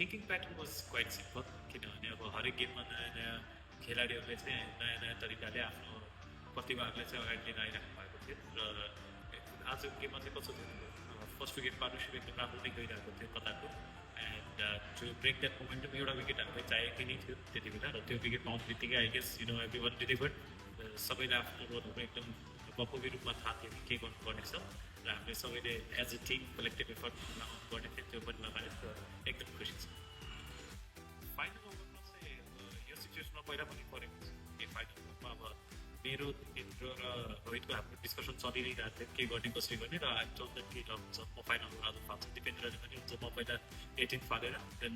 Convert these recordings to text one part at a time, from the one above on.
thinking pattern was quite simple किनभने अब हरेक गेममा नयाँ नयाँ खेलाडीहरूले चाहिँ नयाँ नयाँ तरिकाले आफ्नो प्रतिभाहरूलाई चाहिँ अगाडि लिएर आइराख्नु भएको थियो र आजको गेममा चाहिँ कस्तो थियो फर्स्ट विकेट पार्टनरसिप एकदम राम्रो नै गइरहेको थियो कताको and to break that momentum एउटा विकेट हामीलाई चाहिएकै नै थियो त्यति बेला र त्यो विकेट पाउने बित्तिकै I guess every one delivered सबैले आफ्नो रोलहरू एकदम बखुबी रूपमा थाहा थियो कि के गर्नुपर्नेछ र हामीले सबैले as a team collective effort लगाउनु पर्ने थियो त्यो पनि लगायो र एकदम खुसी छ फाइनल ओभरमा चाहिँ यो सिचुएसनमा पहिला पनि परेको छ के फाइनल ओभरमा अब मेरो तिम्रो र रोहितको हाम्रो डिस्कसन चलि नै रहेको थियो के गर्ने कसरी गर्ने र हामी चल्दा के हुन्छ म फाइनल आज फाल्छु दिपेन्द्रले पनि हुन्छ म पहिला 18 फालेर then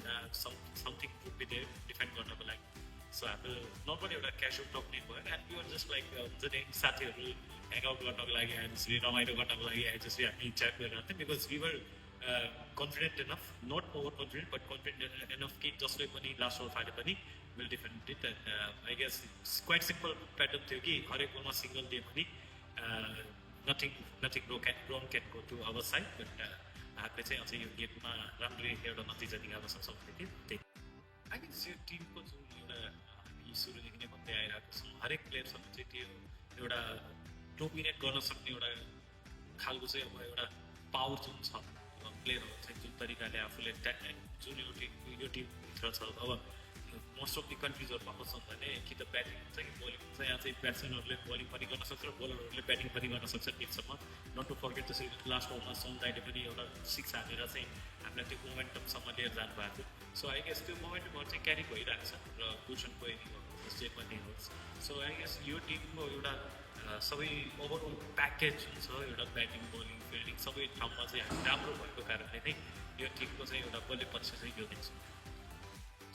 something would be there defend गर्नको लागि सो हाम्रो नर्मली एउटा क्याजुअल टक नै भयो एन्ड युआर जस्ट लाइक हुन्छ नि साथीहरू ह्याङआउट गर्नको लागि आए जसरी रमाइलो गर्नको लागि आए जसरी हामी च्याट गरेर थियौँ because we were confident enough not overconfident but confident enough कि जसले पनि लास्ट ओभर फाले पनि will defend it and I guess quite simple pattern थियो कि हरेक ओभरमा सिङ्गल दिए पनि nothing wrong can go to our side but हामीले चाहिँ अझै यो गेममा राम्ररी एउटा नतिजा निकाल्न सक्छौँ कि त्यही आई गेस यो टिमको जुन एउटा हामी सुरुदेखि नै भन्दै आइरहेको छौँ हरेक प्लेयरसँग चाहिँ त्यो एउटा डोमिनेट गर्न सक्ने एउटा खालको चाहिँ अब एउटा पावर जुन छ प्लेयरहरू चाहिँ जुन तरिकाले आफूले जुन यो टिमभित्र छ अब मोस्ट अफ दि कन्ट्रिजहरूमा कस्तो हुन्छ भने कि त ब्याटिङ हुन्छ कि बोलिङ हुन्छ यहाँ चाहिँ ब्याट्सम्यानहरूले बोलिङ पनि गर्न सक्छ र बोलरहरूले ब्याटिङ पनि गर्न सक्छ टिमसम्म नट टु फर्गेट जसरी लास्ट ओभरमा सन्दाइले पनि एउटा सिक्स हानेर चाहिँ हामीलाई त्यो मोमेन्टमसम्म लिएर जानुभएको थियो सो आई गेस त्यो मोमेन्टमहरू चाहिँ क्यारी भइरहेको छ र कुसन कोइनी होस् जे पनि होस् सो आई गेस यो टिमको एउटा सबै ओभरअल प्याकेज जुन छ एउटा ब्याटिङ बोलिङ फिल्डिङ सबै ठाउँमा चाहिँ हामी राम्रो भएको कारणले नै यो टिमको चाहिँ एउटा बलियो पक्ष चाहिँ यो देख्छु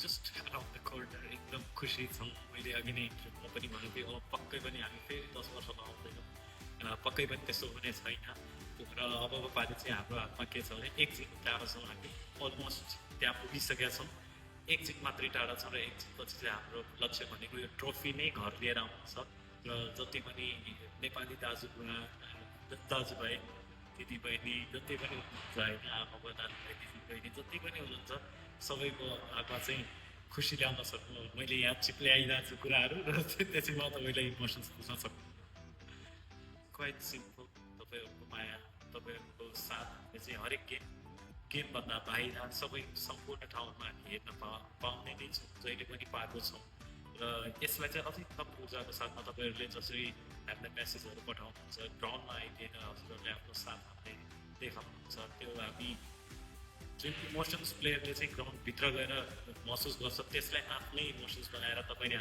जस्ट अराउन्ड द कर्नर एकदम खुसी छौँ मैले अघि नै म पनि भनेको थिएँ अब पक्कै पनि हामी फेरि 10 वर्षमा आउँदैनौँ पक्कै पनि त्यस्तो हुने छैन र अब पालि चाहिँ हाम्रो हातमा के छ भने एक जित टाढा छौँ हामी अलमोस्ट त्यहाँ पुगिसकेका छौँ एक जित मात्रै टाढा छ र एक जितपछि चाहिँ हाम्रो लक्ष्य भनेको यो ट्रफी नै घर लिएर आउनु छ र जति पनि नेपाली दाजुभाइ दिदीबहिनी जति पनि हुनुहुन्छ होइन आमा दाजुभाइ दिदीबहिनी जति पनि हुनुहुन्छ सबैको आमा चाहिँ खुसी ल्याउन सक्नु मैले यहाँ चिप्ले आइरहेको छु कुराहरू र त्यसै म तपाईँलाई इमोसन्स बुझ्न सक्नु क्वाइट सिम्पल तपाईँहरूको माया तपाईँहरूको साथले चाहिँ हरेक गेमभन्दा बाहिर सबै सम्पूर्ण ठाउँमा हामी हेर्न पाउने नै छौँ जहिले पनि पाएको छौँ र यसलाई चाहिँ अझै थप ऊर्जाको साथमा तपाईँहरूले जसरी हामीलाई मेसेजहरू पठाउनुहुन्छ ग्राउन्डमा आइदिएर हजुरहरूले आफ्नो साथ हामीले देखाउनुहुन्छ त्यो हामी जुन इमोसन्स प्लेयरले चाहिँ ग्राउन्डभित्र गएर महसुस गर्छ त्यसलाई आफ्नै इमोसन्स बनाएर तपाईँले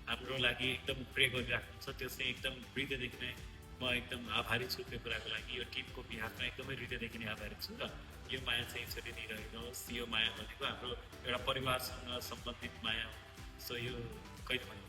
हाम्रो लागि एकदम प्रे गरिराख्नुहुन्छ त्यो चाहिँ एकदम हृदयदेखि नै म एकदम आभारी छु त्यो कुराको लागि यो टिमको बिहाफमा एकदमै हृदयदेखि नै आभारी छु र यो माया चाहिँ यसरी नै रहिरहोस् यो माया भनेको हाम्रो एउटा परिवारसँग सम्बन्धित माया हो सो यो कहिले पनि